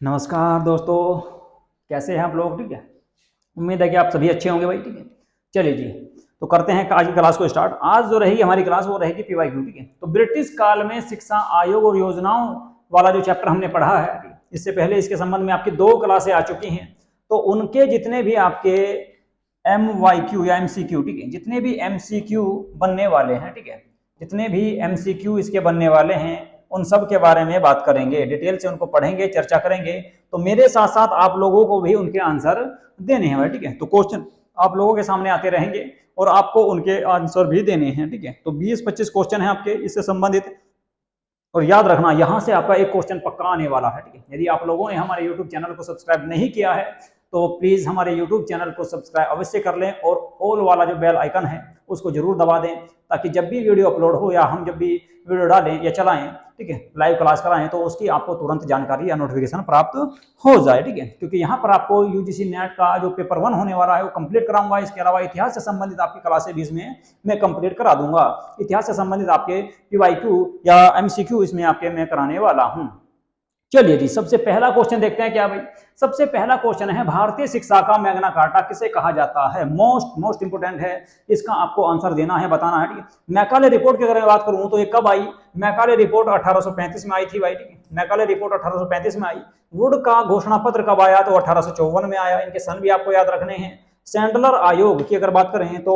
नमस्कार दोस्तों, कैसे हैं आप लोग? ठीक है, उम्मीद है कि आप सभी अच्छे होंगे भाई। ठीक है, चलिए जी, तो करते हैं आज की क्लास को स्टार्ट। आज जो रहेगी हमारी क्लास वो रहेगी पीवाईक्यू। ठीक है, तो ब्रिटिश काल में शिक्षा आयोग और योजनाओं वाला जो चैप्टर हमने पढ़ा है, इससे पहले इसके संबंध में आपकी 2 क्लासें आ चुकी हैं। तो उनके जितने भी आपके MYQ या MCQ, ठीक है, जितने भी MCQ बनने वाले हैं, ठीक है, जितने भी MCQ इसके बनने वाले हैं उन सब के बारे में बात करेंगे, डिटेल से उनको पढ़ेंगे, चर्चा करेंगे। तो मेरे साथ साथ आप लोगों को भी उनके आंसर देने हैं भाई। ठीक है, तो क्वेश्चन आप लोगों के सामने आते रहेंगे और आपको उनके आंसर भी देने हैं। ठीक है, तो 20-25 क्वेश्चन है आपके इससे संबंधित। और याद रखना, यहां से आपका एक क्वेश्चन पक्का आने वाला है। ठीक है, यदि आप लोगों ने हमारे यूट्यूब चैनल को सब्सक्राइब नहीं किया है तो प्लीज हमारे यूट्यूब चैनल को सब्सक्राइब अवश्य कर लें और ऑल वाला जो बेल आइकन है उसको जरूर दबा दें, ताकि जब भी वीडियो अपलोड हो या हम जब भी वीडियो डालें या चलाएं, ठीक है, लाइव क्लास कराएं, तो उसकी आपको तुरंत जानकारी या नोटिफिकेशन प्राप्त हो जाए। ठीक है, क्योंकि यहाँ पर आपको यूजीसी नेट का जो पेपर 1 होने वाला है वो कंप्लीट कराऊंगा। इसके अलावा इतिहास से संबंधित आपकी क्लासें भी इसमें मैं कंप्लीट करा दूंगा। इतिहास से संबंधित आपके पीवाईक्यू या MCQ इसमें आपके मैं कराने वाला हूं। चलिए जी, सबसे पहला क्वेश्चन देखते हैं क्या भाई। सबसे पहला क्वेश्चन है, भारतीय शिक्षा का मैग्ना कार्टा किसे कहा जाता है? मोस्ट इंपोर्टेंट है, इसका आपको आंसर देना है, बताना है। ठीक है, मैकाले रिपोर्ट की अगर मैं बात करूं तो ये कब आई? मैकाले रिपोर्ट 1835 में आई थी भाई। ठीक है, मैकाले रिपोर्ट 1835 में आई। वुड का घोषणा पत्र कब आया? तो 1854 में आया। इनके सन भी आपको याद रखने हैं। सैंडलर आयोग की अगर बात करें तो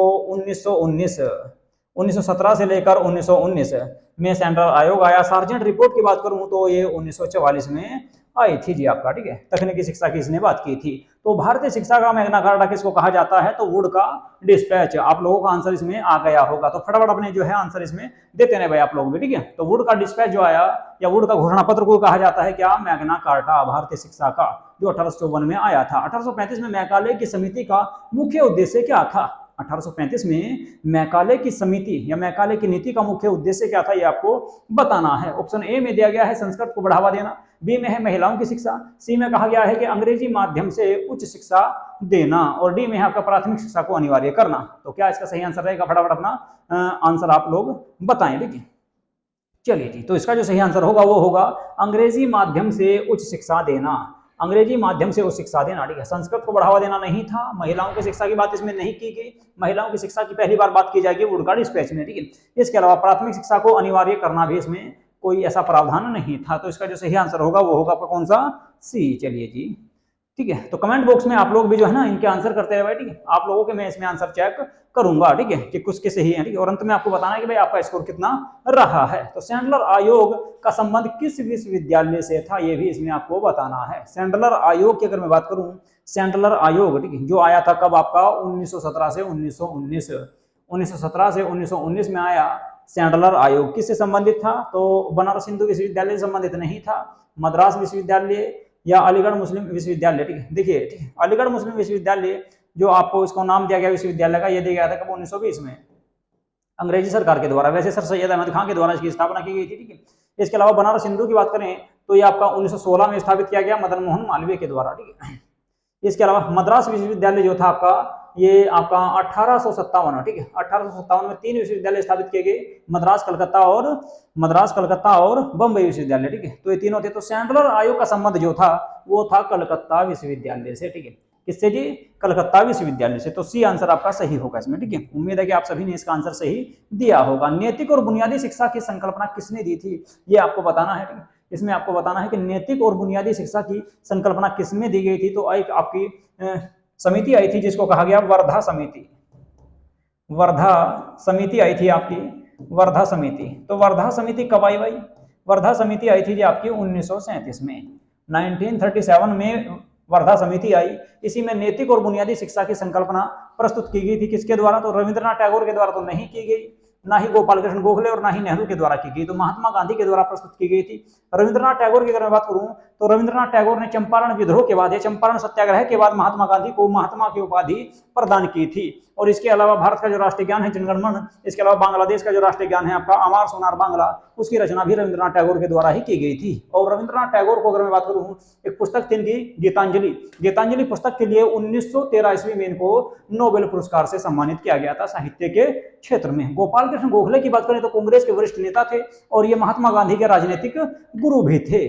1917 से लेकर 1919 में सेंट्रल आयोग आया। सार्जेंट रिपोर्ट की बात करूं तो ये 1944 में आई थी जी आपका। ठीक है, तकनीकी शिक्षा की इसने बात की थी। तो भारतीय शिक्षा का मैग्ना कार्टा किसको कहा जाता है? तो वुड का डिस्पैच। आप लोगों का आंसर इसमें आ गया होगा, तो फटाफट अपने जो है आंसर इसमें देते हैं भाई आप लोग भी। ठीक है, तो वुड का डिस्पैच जो आया या वुड का घोषणा पत्र को कहा जाता है क्या? मैग्ना कार्टा भारतीय शिक्षा का, जो 1854 में आया था। 1835 में मैकाले की समिति का मुख्य उद्देश्य क्या था? 1835 में मैकाले की समिति या मैकाले की नीति का मुख्य उद्देश्य क्या था, ये आपको बताना है। ऑप्शन ए में दिया गया है संस्कृत को बढ़ावा देना, बी में है महिलाओं की शिक्षा, सी में कहा गया है कि अंग्रेजी माध्यम से उच्च शिक्षा देना, और डी में है आपका प्राथमिक शिक्षा को अनिवार्य करना। तो क्या इसका सही आंसर रहेगा? फटाफट अपना आंसर आप लोग बताएं। देखिए, चलिए जी, तो इसका जो सही आंसर होगा वो होगा अंग्रेजी माध्यम से उच्च शिक्षा देना। अंग्रेजी माध्यम से उच्च शिक्षा देना। ठीक है, संस्कृत को बढ़ावा देना नहीं था। महिलाओं की शिक्षा की बात इसमें नहीं की गई। महिलाओं की शिक्षा की पहली बार बात की जाएगी वुड का डिस्पैच में। ठीक है, इसके अलावा प्राथमिक शिक्षा को अनिवार्य करना भी इसमें कोई ऐसा प्रावधान नहीं था। तो इसका जो सही आंसर होगा वो होगा आपका कौन सा? सी। चलिए जी, ठीक है, तो कमेंट बॉक्स में आप लोग भी जो है ना इनके आंसर करते रहे भाई। ठीक है, आप लोगों के मैं इसमें आंसर चेक करूंगा। ठीक है, कि कुछ के सही है। ठीक है, और अंत में आपको बताना है कि भाई आपका स्कोर कितना रहा है। तो सैंडलर आयोग का संबंध किस विश्वविद्यालय से था, ये भी इसमें आपको बताना है। सैंडलर आयोग की अगर मैं बात करूं, सैंडलर आयोग, ठीक है, जो आया था कब आपका? 1917 से 1919। 1917 से 1919 में आया सैंडलर आयोग। किससे संबंधित था? तो बनारस हिंदू विश्वविद्यालय से संबंधित नहीं था, मद्रास विश्वविद्यालय या अलीगढ़ मुस्लिम विश्वविद्यालय। ठीक है, देखिए, ठीक है, अलीगढ़ मुस्लिम विश्वविद्यालय जो आपको इसको नाम दिया गया विश्वविद्यालय का, ये दिया गया था कब? 1920 में, अंग्रेजी सरकार के द्वारा। वैसे सर सैयद अहमद खान के द्वारा इसकी स्थापना की गई थी। ठीक है, इसके अलावा बनारस हिंदू की बात करें तो ये आपका 1916 में स्थापित किया गया मदन मोहन मालवीय के द्वारा। ठीक है, इसके अलावा मद्रास विश्वविद्यालय जो था आपका, ये आपका 1857, ठीक है, 1857 में 3 विश्वविद्यालय स्थापित किए गए, मद्रास कलकत्ता और बम्बई विश्वविद्यालय। ठीक है, तो ये तीनों थे। तो सैंडलर आयोग का संबंध जो था वो था कलकत्ता विश्वविद्यालय से। ठीक है, किससे जी? कलकत्ता विश्वविद्यालय से। तो सी आंसर आपका सही होगा इसमें। ठीक है, उम्मीद है कि आप सभी ने इसका आंसर सही दिया होगा। नैतिक और बुनियादी शिक्षा की संकल्पना किसने दी थी, ये आपको बताना है। ठीक है, इसमें आपको बताना है कि नैतिक और बुनियादी शिक्षा की संकल्पना किसमें दी गई थी। तो एक आपकी समिति आई थी जिसको कहा गया वर्धा समिति। वर्धा समिति आई थी आपकी, वर्धा समिति। तो वर्धा समिति कब आई भाई? वर्धा समिति आई थी जी आपकी 1937 में। 1937 में वर्धा समिति आई। इसी में नैतिक और बुनियादी शिक्षा की संकल्पना प्रस्तुत की गई थी। किसके द्वारा? तो रविंद्रनाथ टैगोर के द्वारा तो नहीं की गई, ना ही गोपाल कृष्ण गोखले और ना ही नेहरू के द्वारा की गई, तो महात्मा गांधी के द्वारा प्रस्तुत की गई थी। रविंद्रनाथ टैगोर की अगर मैं बात करूं तो रविंद्रनाथ टैगोर ने चंपारण विद्रोह के बाद या चंपारण सत्याग्रह के बाद महात्मा गांधी को महात्मा की उपाधि प्रदान की थी। और इसके अलावा भारत का जो राष्ट्रीय ज्ञान है जनगण मन, इसके अलावा बांग्लादेश का जो राष्ट्रीय ज्ञान है आपका अमार सोनार बांग्ला, उसकी रचना भी रविंद्रनाथ टैगोर के द्वारा ही की गई थी। और रविंद्रनाथ टैगोर को अगर मैं बात करूं, एक पुस्तक थी इनकी गीतांजलि। गीतांजलि पुस्तक के लिए 1913 ईस्वी में इनको नोबेल पुरस्कार से सम्मानित किया गया था साहित्य के क्षेत्र में। गोपाल कृष्ण गोखले की बात करें तो कांग्रेस के वरिष्ठ नेता थे और ये महात्मा गांधी के राजनीतिक गुरु भी थे।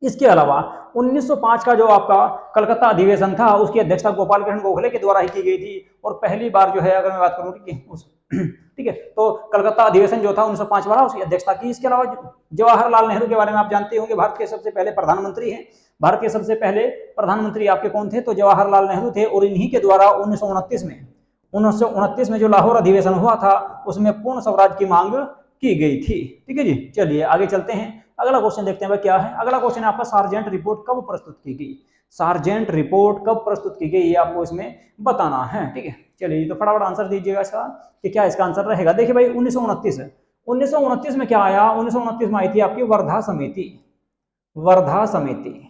इसके अलावा 1905 का जो आपका कलकत्ता अधिवेशन था उसकी अध्यक्षता गोपाल कृष्ण गोखले के द्वारा ही की गई थी। और पहली बार जो है अगर मैं बात करूं ठीक है उस ठीक है तो कलकत्ता अधिवेशन जो था 1905 वाला उसकी अध्यक्षता की। इसके अलावा जवाहरलाल नेहरू के बारे में आप जानते होंगे, भारत के सबसे पहले प्रधानमंत्री हैं। भारत के सबसे पहले प्रधानमंत्री आपके कौन थे? तो जवाहरलाल नेहरू थे। और इन्हीं के द्वारा 1929 में जो लाहौर अधिवेशन हुआ था उसमें पूर्ण स्वराज की मांग की गई थी। ठीक है जी, चलिए आगे चलते हैं। अगला क्वेश्चन देखते हैं भाई क्या है। अगला क्वेश्चन है आपका सार्जेंट रिपोर्ट कब प्रस्तुत की गई? सार्जेंट रिपोर्ट कब प्रस्तुत की गई ये आपको इसमें बताना है। ठीक है, चलिए तो फटाफट आंसर दीजिएगा इसका कि क्या इसका आंसर रहेगा। देखिए भाई 1929 में क्या आया? 1929 में आई थी आपकी वर्धा समिति। वर्धा समिति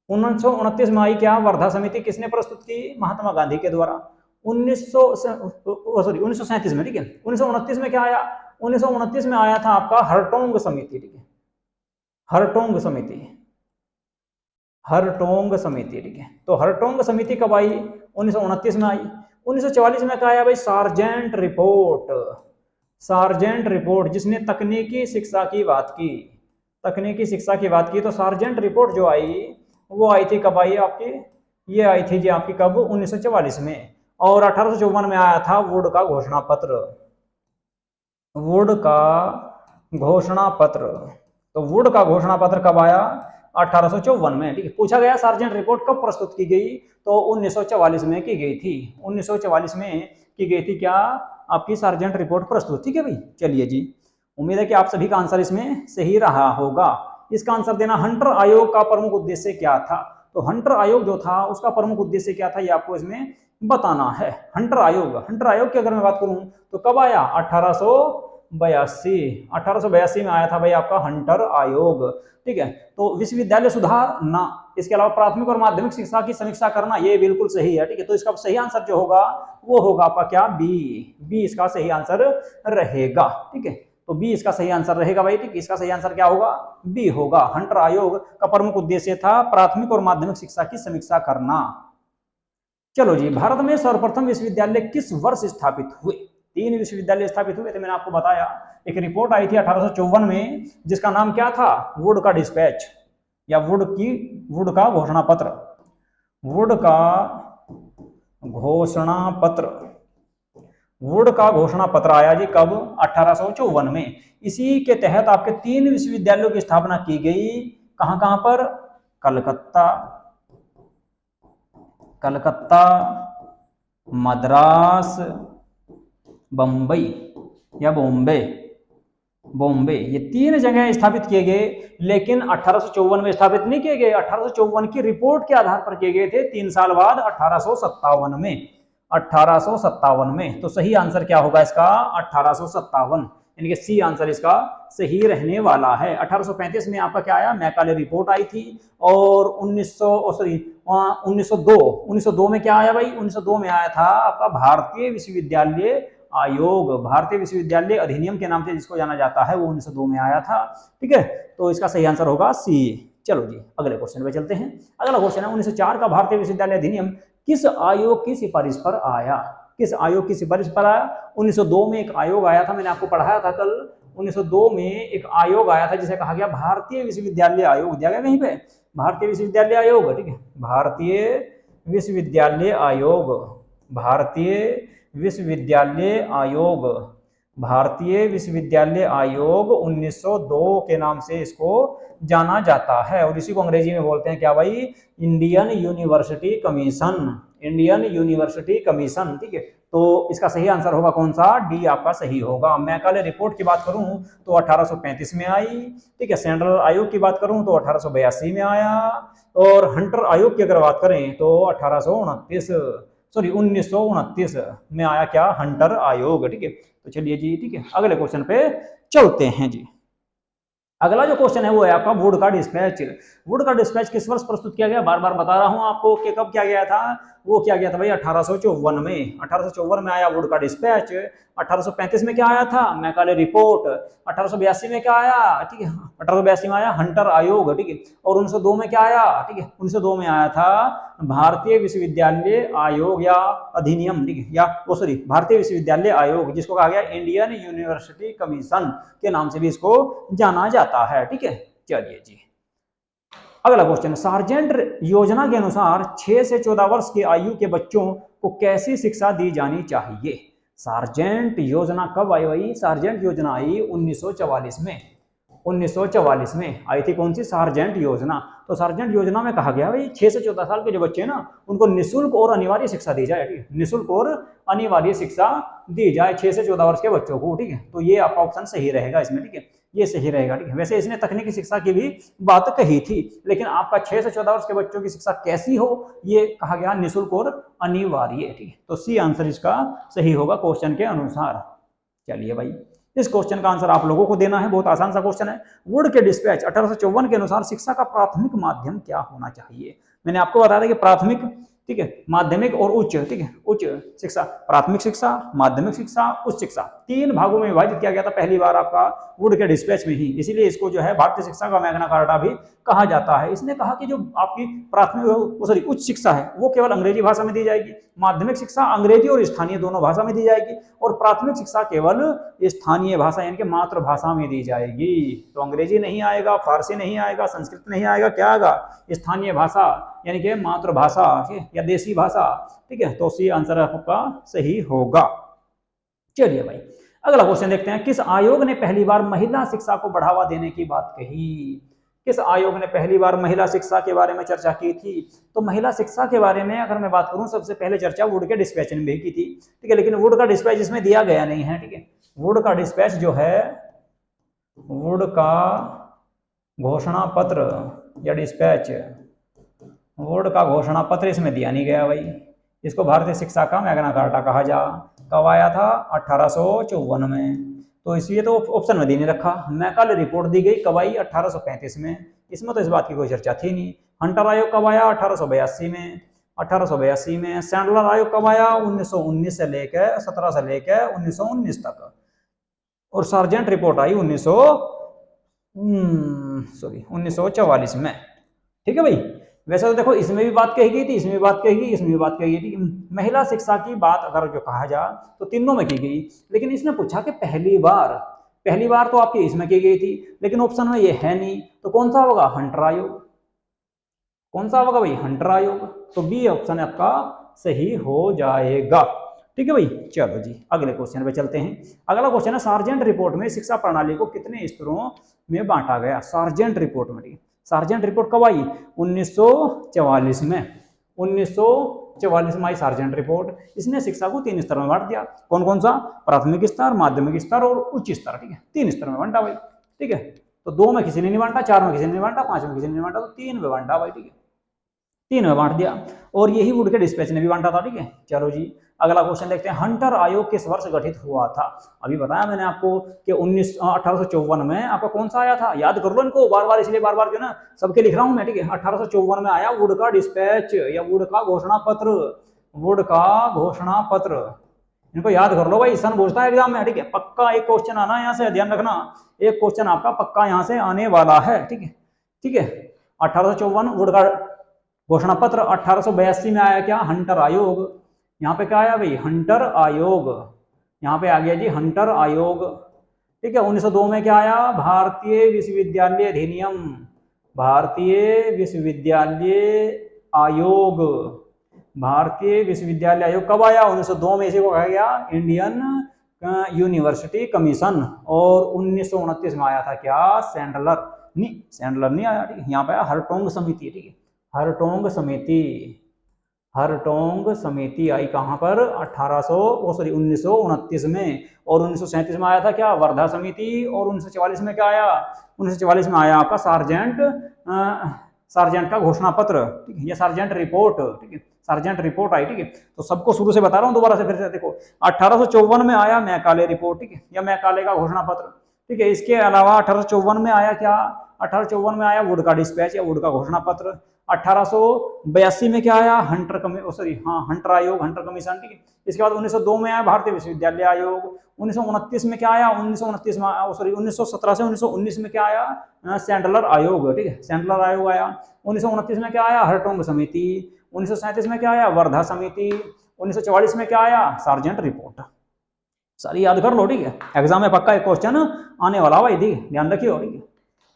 1929 में आई क्या? वर्धा समिति। किसने प्रस्तुत की? महात्मा गांधी के द्वारा। 1937 में। ठीक है, 1929 में क्या आया? 1929 में आया था आपका हरटोंग समिति। ठीक है, हरटोंग समिति। हरटोंग समिति। ठीक है, तो हरटोंग समिति कब आई? 1929 में आई। 1944 में क्या आया भाई? Sergeant report. सार्जेंट रिपोर्ट जिसने तकनीकी शिक्षा की बात की, तकनीकी शिक्षा की बात की। तो सार्जेंट रिपोर्ट जो आई वो आई थी कब आई आपकी? ये आई थी जी आपकी कब? 1944 में। और 1854 में आया था वुड का घोषणा पत्र। वुड का घोषणा पत्र। तो वुड का घोषणा पत्र कब आया? 1854 में। ठीक है, पूछा गया सार्जेंट रिपोर्ट कब प्रस्तुत की गई? तो 1944 में की गई थी। 1944 में की गई थी क्या आपकी सार्जेंट रिपोर्ट प्रस्तुत। ठीक है भाई, चलिए जी, उम्मीद है कि आप सभी का आंसर इसमें सही रहा होगा। इसका आंसर देना। हंटर आयोग का प्रमुख उद्देश्य क्या था? तो हंटर आयोग जो था उसका प्रमुख उद्देश्य क्या था ये आपको इसमें बताना है। हंटर आयोग, हंटर आयोग की अगर मैं बात करूं तो कब आया? 1882 में आया था भाई आपका हंटर आयोग। ठीक है, तो विश्वविद्यालय सुधार ना, इसके अलावा प्राथमिक और माध्यमिक शिक्षा की समीक्षा करना, ये बिल्कुल सही है। ठीक है, तो इसका सही आंसर जो होगा वो होगा आपका क्या? बी इसका सही आंसर रहेगा। ठीक है, तो बी इसका सही आंसर रहेगा भाई। ठीक, इसका सही आंसर क्या होगा? बी होगा। हंटर आयोग का प्रमुख उद्देश्य था प्राथमिक और माध्यमिक शिक्षा की समीक्षा करना। चलो जी, भारत में सर्वप्रथम विश्वविद्यालय किस वर्ष स्थापित हुए? 3 विश्वविद्यालय स्थापित हुए थे, मैंने आपको बताया। एक रिपोर्ट आई थी 1854 में जिसका नाम क्या था? वुड का डिस्पैच या वुड का घोषणा पत्र। वुड का घोषणा पत्र। वुड का घोषणा पत्र आया जी कब? 1854 में। इसी के तहत आपके 3 विश्वविद्यालयों की स्थापना की गई। कहां कहां पर? कलकत्ता, कलकत्ता, मद्रास, बंबई या बॉम्बे। बॉम्बे, ये 3 जगह स्थापित किए गए। लेकिन 1854 में स्थापित नहीं किए गए। 1854 की रिपोर्ट के आधार पर किए गए थे। 3 साल बाद 1857 में। 1857 में। तो सही आंसर क्या होगा इसका? 1857, यानी कि सी आंसर इसका सही रहने वाला है। 1835 में आपका क्या आया? मैकाले रिपोर्ट आई थी। और 1902 में क्या आया भाई? 1902 में आया था आपका भारतीय विश्वविद्यालय आयोग। भारतीय विश्वविद्यालय अधिनियम के नाम से जिसको जाना जाता है वो 1902 में आया था। ठीक है, तो इसका सही आंसर होगा सी। चलो जी, अगले क्वेश्चन पे चलते हैं। अगला क्वेश्चन है 1904 का भारतीय विश्वविद्यालय अधिनियम किस आयोग की सिफारिश पर आया? किस आयोग की सिफारिश पर आया? 1902 में एक आयोग आया था, मैंने आपको पढ़ाया था कल। 1902 में एक आयोग आया था जिसे कहा गया भारतीय विश्वविद्यालय आयोग। दिया गया कहीं पे भारतीय विश्वविद्यालय आयोग। ठीक है, भारतीय विश्वविद्यालय आयोग। भारतीय विश्वविद्यालय आयोग। भारतीय विश्वविद्यालय आयोग 1902 के नाम से इसको जाना जाता है। और इसी को अंग्रेजी में बोलते हैं क्या भाई? Indian university commission. Indian university commission. ठीक है, तो इसका सही आंसर होगा कौन सा? डी आपका सही होगा। मैकाले रिपोर्ट की बात करूं तो 1835 में आई। ठीक है, सेंट्रल आयोग की बात करूं तो 1882 में आया। और हंटर आयोग की अगर बात करें तो 1929 में आया क्या? हंटर आयोग। ठीक है, तो चलिए जी, ठीक है, अगले क्वेश्चन पे चलते हैं जी। अगला जो क्वेश्चन है वो है आपका वुड का डिस्पैच। वुड का डिस्पैच किस वर्ष प्रस्तुत किया गया? बार बार बता रहा हूं आपको कि कब किया गया था। वो किया गया था भाई 1854 में। 1854 में आया वुड का डिस्पैच। 1835 में क्या आया था? Macaulay report. 1882 में क्या आया? ठीक है, 1882 में आया हंटर आयोग। ठीक है, और 1902 में क्या आया? ठीक है, 1902 में आया था भारतीय विश्वविद्यालय आयोग या अधिनियम। ठीक है, या वो सॉरी भारतीय विश्वविद्यालय आयोग जिसको कहा गया इंडियन यूनिवर्सिटी कमीशन के नाम से भी इसको जाना जाता है। ठीक है, चलिए जी, अगला क्वेश्चन, सार्जेंट योजना के अनुसार 6 से 14 वर्ष की आयु के बच्चों को कैसी शिक्षा दी जानी चाहिए? सार्जेंट योजना कब आई भाई? सार्जेंट योजना आई 1944 में। 1944 में आई थी कौन सी? सार्जेंट योजना। तो सार्जेंट योजना में कहा गया भाई 6 से 14 साल के जो बच्चे हैं ना, उनको निःशुल्क और अनिवार्य शिक्षा दी जाए। ठीक है, निःशुल्क और अनिवार्य शिक्षा दी जाए 6 से 14 वर्ष के बच्चों को। ठीक है, तो ये आपका ऑप्शन सही रहेगा इसमें। ठीक है, ये सही रहेगा। ठीक है, वैसे इसने तकनीकी शिक्षा की भी बात कही थी, लेकिन आपका 6 से 14 वर्ष के बच्चों की शिक्षा कैसी हो, ये कहा गया निःशुल्क और अनिवार्य। ठीक है, तो सी आंसर इसका सही होगा क्वेश्चन के अनुसार। चलिए भाई, इस क्वेश्चन का आंसर आप लोगों को देना है, बहुत आसान सा क्वेश्चन है। वुड के डिस्पैच 1854 के अनुसार शिक्षा का प्राथमिक माध्यम क्या होना चाहिए? मैंने आपको बताया था कि प्राथमिक, ठीक है, माध्यमिक और उच्च। ठीक है, उच्च शिक्षा, प्राथमिक शिक्षा, माध्यमिक शिक्षा, उच्च शिक्षा, 3 भागों में विभाजित किया गया था पहली बार आपका वुड के डिस्पैच में ही। इसीलिए इसको जो है भारतीय शिक्षा का मैग्ना कार्टा भी कहा जाता है। इसने कहा कि जो आपकी प्राथमिक उच्च शिक्षा है वो केवल अंग्रेजी भाषा में दी जाएगी, माध्यमिक शिक्षा अंग्रेजी और स्थानीय दोनों भाषा में दी जाएगी, और प्राथमिक शिक्षा केवल स्थानीय भाषा यानी कि मातृभाषा में दी जाएगी। तो अंग्रेजी नहीं आएगा, फारसी नहीं आएगा, संस्कृत नहीं आएगा, क्या आएगा? स्थानीय भाषा यानी कि मातृभाषा या देसी भाषा। ठीक है, तो सी आंसर आपका सही होगा। चलिए भाई, अगला क्वेश्चन देखते हैं। किस आयोग ने पहली बार महिला शिक्षा को बढ़ावा देने की बात कही? किस आयोग ने पहली बार महिला शिक्षा के बारे में चर्चा की थी? तो महिला शिक्षा के बारे में अगर मैं बात करूं, सबसे पहले चर्चा वुड के डिस्पैच ने भी की थी। ठीक है, लेकिन वुड का डिस्पैच इसमें दिया गया नहीं है। ठीक है, वुड का डिस्पैच जो है, वुड का घोषणा पत्र या डिस्पैच, वुड का घोषणा पत्र इसमें दिया नहीं गया भाई। इसको भारतीय शिक्षा का मैग्ना कार्टा कहा जा। कब आया था? 1854 में। तो इसलिए तो ऑप्शन में दी नहीं रखा। मैकाले रिपोर्ट दी गई कब आई? 1835 में। इसमें तो इस बात की कोई चर्चा थी नहीं। हंटर आयोग कब आया? 1882 में। 1882 में। सैंडलर आयोग कब आया? 1919 से लेकर 17 से लेकर 1919 तक। और सार्जेंट रिपोर्ट आई 1944 में। ठीक है भाई, वैसे तो देखो इसमें भी बात कही गई थी, इसमें भी बात कही गई, इसमें भी बात कही गई थी। महिला शिक्षा की बात अगर जो कहा जा तो तीनों में की गई, लेकिन इसने पूछा कि पहली बार तो आपकी इसमें की गई थी, लेकिन ऑप्शन में ये है नहीं, तो कौन सा होगा? हंटर आयोग। कौन सा होगा भाई? हंटर आयोग। तो बी ऑप्शन आपका सही हो जाएगा। ठीक है भाई, चलो जी अगले क्वेश्चन पे चलते हैं। अगला क्वेश्चन है, सार्जेंट रिपोर्ट में शिक्षा प्रणाली को कितने स्तरों में बांटा गया? सार्जेंट रिपोर्ट में, सार्जेंट रिपोर्ट कब आई? 1944 में। 1944 में आई सार्जेंट रिपोर्ट। इसने शिक्षा को 3 स्तर में बांट दिया। कौन कौन सा? प्राथमिक स्तर, माध्यमिक स्तर और उच्च स्तर। ठीक है, 3 स्तर में बांटा भाई। ठीक है, तो 2 में किसी ने नहीं बांटा, 4 में किसी ने नहीं बांटा, 5 में किसी ने नहीं बांटा, तो 3 में बांटा भाई। ठीक है, 3 में बांट दिया, और यही वुड के डिस्पैच ने भी बांटा था। ठीक है, चलो जी अगला क्वेश्चन देखते हैं। हंटर आयोग किस वर्ष गठित हुआ था? अभी बताया मैंने आपको कि 1854 में। आपका कौन सा आया था? याद कर लो इनको बार बार, इसलिए बार बार जो ना सबके लिख रहा हूं मैं। ठीक है, 1854 में आया वुड का डिस्पैच या वुड का घोषणा पत्र। वुड का घोषणा पत्र, इनको याद कर लो भाई, सन पूछता है एग्जाम में। ठीक है, पक्का एक क्वेश्चन आना यहाँ से, ध्यान रखना, एक क्वेश्चन आपका पक्का यहाँ से आने वाला है। ठीक है, ठीक है, 1854 वुड का घोषणा पत्र। 1882 में आया क्या? हंटर आयोग। यहाँ पे क्या आया भाई? हंटर आयोग। यहाँ पे आ गया जी हंटर आयोग। ठीक है, 1902 में क्या आया? भारतीय विश्वविद्यालय अधिनियम, भारतीय विश्वविद्यालय आयोग। भारतीय विश्वविद्यालय आयोग कब आया? 1902 में। इसी को कहा गया इंडियन यूनिवर्सिटी कमीशन। और 1929 में आया था क्या? सैंडलर नहीं, सैंडलर नहीं आया। ठीक है, यहाँ पे आया हरटोंग समिति। ठीक है, हरटोंग समिति। हरटोंग समिति आई कहां पर? 1929 में। और 1937 में आया था क्या? वर्धा समिति। और 1944 में क्या आया? 1944 में आया आपका सार्जेंट का घोषणा पत्र। ठीक है, ये सार्जेंट रिपोर्ट। ठीक है, सार्जेंट रिपोर्ट आई। ठीक है, तो सबको शुरू से बता रहा हूं, दोबारा से फिर से देखो। 1854 में आया मैकाले रिपोर्ट। ठीक है, या मैकाले का घोषणा पत्र। ठीक है, इसके अलावा 1854 में आया क्या? 1854 में आया वुड का डिस्पैच या वुड का घोषणा पत्र। 1882 में क्या आया? हंटर आयोग, हंटर कमीशन। ठीक है, इसके बाद 1902 में आया भारतीय विश्वविद्यालय आयोग। 1929 में क्या आया? 1917 से 1919 में क्या आया? सैंडलर आयोग। ठीक है, सैंडलर आयोग आया। 1929 में क्या आया? हरटोंग समिति। 1937 में क्या आया? वर्धा समिति। 1944 में क्या आया? Sergeant report. सारी याद कर लो। ठीक है, एग्जाम में पक्का एक क्वेश्चन आने वाला भाई, ध्यान रखियो। ठीक है,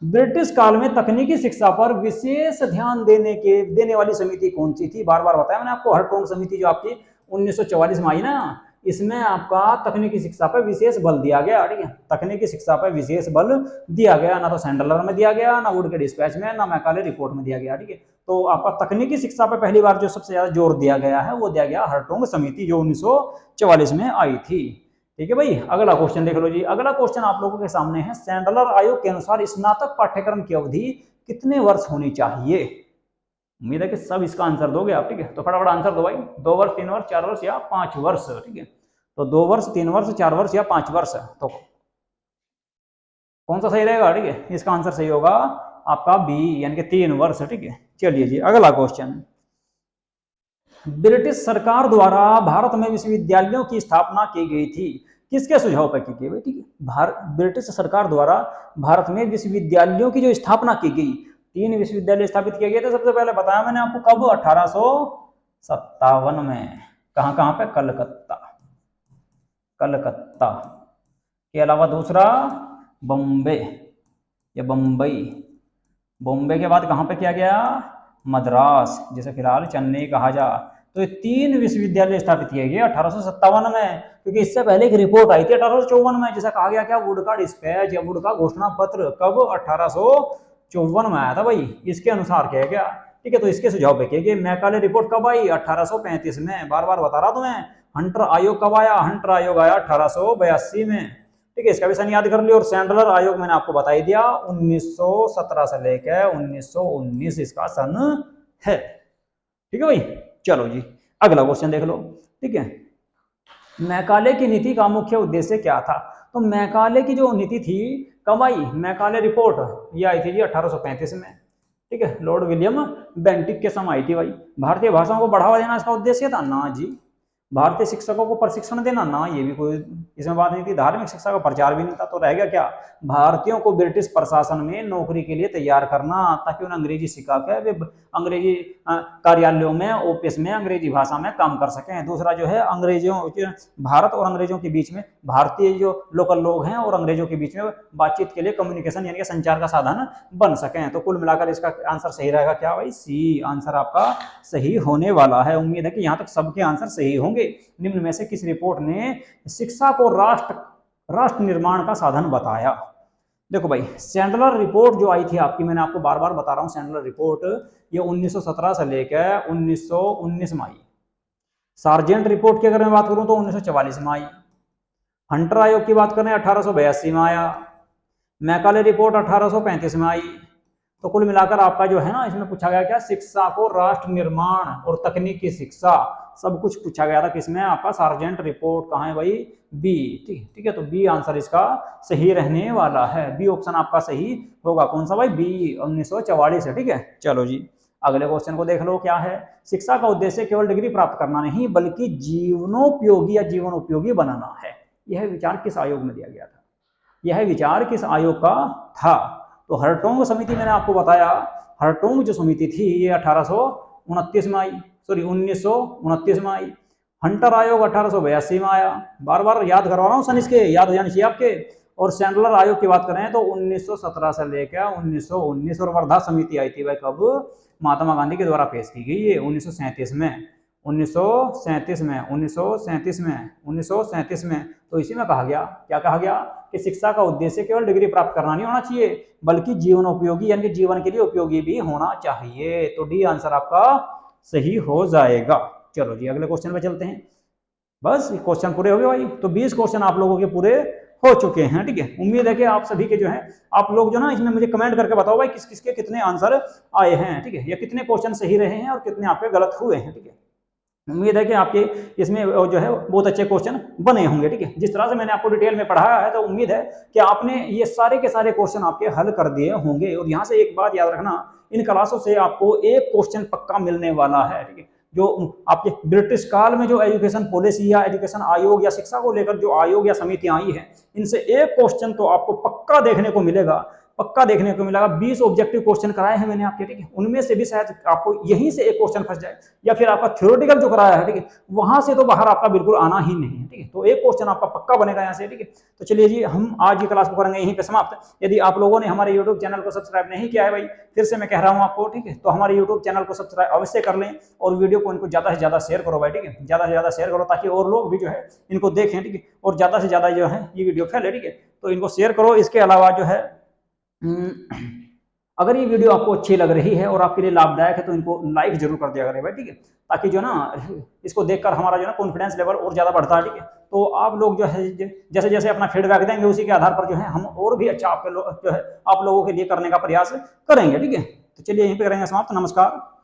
ब्रिटिश काल में तकनीकी शिक्षा पर विशेष ध्यान देने वाली समिति कौन सी थी? बार बार बताया मैंने आपको, हरटोंग समिति जो आपकी 1944 में आई ना, इसमें आपका तकनीकी शिक्षा पर विशेष बल दिया गया, ठीक है। तकनीकी शिक्षा पर विशेष बल दिया गया, ना तो सैंडलर में दिया गया, ना वुड के डिस्पैच में, ना मैकाले रिपोर्ट में दिया गया, ठीक है। तो आपका तकनीकी शिक्षा पर पहली बार जो सबसे ज्यादा जोर दिया गया है वो दिया गया हरटोंग समिति, जो 1944 में आई थी, ठीक है भाई। अगला क्वेश्चन देख लो जी। अगला क्वेश्चन आप लोगों के सामने है, सैंडलर आयोग के अनुसार स्नातक पाठ्यक्रम की अवधि कितने वर्ष होनी चाहिए? उम्मीद है कि सब इसका आंसर दोगे आप, ठीक है। तो फटाफट आंसर दो भाई, 2 वर्ष, 3 वर्ष, 4 वर्ष या 5 वर्ष, ठीक है। तो 2 वर्ष, 3 वर्ष, 4 वर्ष या 5 वर्ष, तो कौन सा सही रहेगा? ठीक है, इसका आंसर सही होगा आपका बी, यानी कि 3 वर्ष, ठीक है। चलिए जी अगला क्वेश्चन, ब्रिटिश सरकार द्वारा भारत में विश्वविद्यालयों की स्थापना की गई थी, किसके सुझाव पर की गई? ठीक है, ब्रिटिश सरकार द्वारा भारत में विश्वविद्यालयों की जो स्थापना की गई, 3 विश्वविद्यालय स्थापित किए गए थे। सबसे पहले बताया मैंने आपको कब? 1857 में। कहां कहां पे? कलकत्ता, कलकत्ता के अलावा दूसरा बॉम्बे या बम्बई, बॉम्बे के बाद कहां पे किया गया? मद्रास, जिसे फिलहाल चेन्नई कहा जा। तो ये 3 विश्वविद्यालय स्थापित किए गए 1857 में, क्योंकि इससे पहले एक रिपोर्ट आई थी 1854 में, जिसे कहा गया क्या? वुड का डिस्पैच या वुड का घोषणा पत्र। कब? 1854 में आया था भाई, इसके अनुसार किया गया, ठीक है। तो इसके सुझाव पे किया गया। मैकाले रिपोर्ट कब आई? 1835 में। बार बार बता रहा तुम्हें। हंटर आयोग कब आया? हंटर आयोग आया 1882 में, ठीक है। इसका भी सन याद कर लियो। और सैंडलर आयोग मैंने आपको बता ही दिया, 1917 से लेकर 1919 इसका सन है, ठीक है भाई। चलो जी अगला क्वेश्चन देख लो, ठीक है। मैकाले की नीति का मुख्य उद्देश्य क्या था? तो मैकाले की जो नीति थी कब आई? मैकाले रिपोर्ट ये आई थी जी 1835 में, ठीक है। लॉर्ड विलियम बेंटिक के समय आई थी भाई। भारतीय भाषाओं को बढ़ावा देना इसका उद्देश्य था? ना जी। भारतीय शिक्षकों को प्रशिक्षण देना? ना, ये भी कोई इसमें बात नहीं थी। धार्मिक शिक्षा का प्रचार भी नहीं था। तो रह गया क्या? भारतीयों को ब्रिटिश प्रशासन में नौकरी के लिए तैयार करना, ताकि उन्हें अंग्रेजी सिखा के वे अंग्रेजी कार्यालयों में, ऑफिस में अंग्रेजी भाषा में काम कर सकें। दूसरा जो है, अंग्रेजों, भारत और अंग्रेजों के बीच में, भारतीय जो लोकल लोग हैं और अंग्रेजों के बीच में बातचीत के लिए कम्युनिकेशन यानी कि संचार का साधन बन सकें। तो कुल मिलाकर इसका आंसर सही रहेगा क्या भाई? सी आंसर आपका सही होने वाला है। उम्मीद है कि यहाँ तक सबके आंसर सही होंगे। निम्न में से किस रिपोर्ट ने शिक्षा को राष्ट्र निर्माण का साधन बताया? देखो भाई, सैंडलर रिपोर्ट जो आई थी आपकी, मैंने आपको बार बार बता रहा हूं, सैंडलर रिपोर्ट ये 1917 से लेकर 1919 में आई। सार्जेंट रिपोर्ट की अगर मैं बात करूं तो 1944 में आई। हंटर आयोग की बात करें 1882 में आया। मैकाले रिपोर्ट 1835 में आई। तो कुल मिलाकर आपका जो है ना, इसमें पूछा गया क्या? शिक्षा को राष्ट्र निर्माण और तकनीकी शिक्षा सब कुछ पूछा गया था। किसमें? आपका सार्जेंट रिपोर्ट। कहाँ है भाई? बी, ठीक है। तो बी आंसर इसका सही रहने वाला है। बी ऑप्शन आपका सही होगा। कौन सा भाई? बी, 1944 है, ठीक है। चलो जी अगले क्वेश्चन को देख लो, क्या है? शिक्षा का उद्देश्य केवल डिग्री प्राप्त करना नहीं, बल्कि जीवनोपयोगी या जीवन उपयोगी बनाना है। यह विचार किस आयोग में दिया गया था? यह विचार किस आयोग का था? तो हरटोंग समिति मैंने आपको बताया, हरटोंग जो समिति थी ये 1829 में आई, सॉरी 1929 में आई। हंटर आयोग 1882 में आया। बार बार याद करवा रहा हूँ सन, इसके याद हो जाने चाहिए आपके। और सैंडलर आयोग की बात करें तो 1917 से लेकर 1919। और वर्धा समिति आई थी भाई कब? महात्मा गांधी के द्वारा पेश की गई है 1937 में, 1937 में, 1937 में, 1937 में। तो इसी में कहा गया, क्या कहा गया? कि शिक्षा का उद्देश्य केवल डिग्री प्राप्त करना नहीं होना चाहिए, बल्कि जीवन उपयोगी यानी कि जीवन के लिए उपयोगी भी होना चाहिए। तो डी आंसर आपका सही हो जाएगा। चलो जी अगले क्वेश्चन पे चलते हैं। बस क्वेश्चन पूरे हो गए भाई। तो 20 क्वेश्चन आप लोगों के पूरे हो चुके हैं, ठीक है। उम्मीद है कि आप सभी के जो है, आप लोग जो ना इसमें मुझे कमेंट करके बताओ भाई किस किस के कितने आंसर आए हैं, ठीक है, या कितने क्वेश्चन सही रहे हैं और कितने आपके गलत हुए हैं, ठीक है। उम्मीद है कि आपके इसमें जो है बहुत अच्छे क्वेश्चन बने होंगे, ठीक है। जिस तरह से मैंने आपको डिटेल में पढ़ाया है, तो उम्मीद है कि आपने ये सारे के सारे क्वेश्चन आपके हल कर दिए होंगे। और यहाँ से एक बात याद रखना, इन क्लासों से आपको एक क्वेश्चन पक्का मिलने वाला है, ठीक है। जो आपके ब्रिटिश काल में जो एजुकेशन पॉलिसी या एजुकेशन आयोग या शिक्षा को लेकर जो आयोग या समितियां आई है, इनसे एक क्वेश्चन तो आपको पक्का देखने को मिलेगा पक्का देखने को मिलेगा। 20 ऑब्जेक्टिव क्वेश्चन कराए हैं मैंने आपके, ठीक है, उनमें से भी शायद आपको यहीं से एक क्वेश्चन फंस जाए, या फिर आपका थ्योरेटिकल जो कराया है, ठीक है, वहां से तो बाहर आपका बिल्कुल आना ही नहीं है, ठीक है। तो एक क्वेश्चन आपका पक्का बनेगा यहाँ से, ठीक है। तो चलिए जी, हम आज की क्लास को करेंगे यहीं पे समाप्त। यदि आप लोगों ने हमारे यूट्यूब चैनल को सब्सक्राइब नहीं किया है भाई, फिर से मैं कह रहा हूँ आपको, ठीक है, तो हमारे यूट्यूब चैनल को सब्सक्राइब अवश्य कर लें, और वीडियो को इनको ज्यादा से ज्यादा शेयर करो भाई, ठीक है, ज्यादा से ज्यादा शेयर करो ताकि और लोग भी जो है इनको देखें, ठीक है, और ज्यादा से ज्यादा जो है ये वीडियो फैले, ठीक है। तो इनको शेयर करो। इसके अलावा जो है अगर ये वीडियो आपको अच्छी लग रही है और आपके लिए लाभदायक है तो इनको लाइक जरूर कर दिया करें भाई, ठीक है, ताकि जो ना इसको देखकर हमारा जो ना कॉन्फिडेंस लेवल और ज्यादा बढ़ता है, ठीक है। तो आप लोग जो है जैसे जैसे अपना फीडबैक देंगे उसी के आधार पर जो है हम और भी अच्छा आपके जो है आप लोगों के लिए करने का प्रयास करेंगे, ठीक है। तो चलिए यहीं पे करेंगे समाप्त। नमस्कार।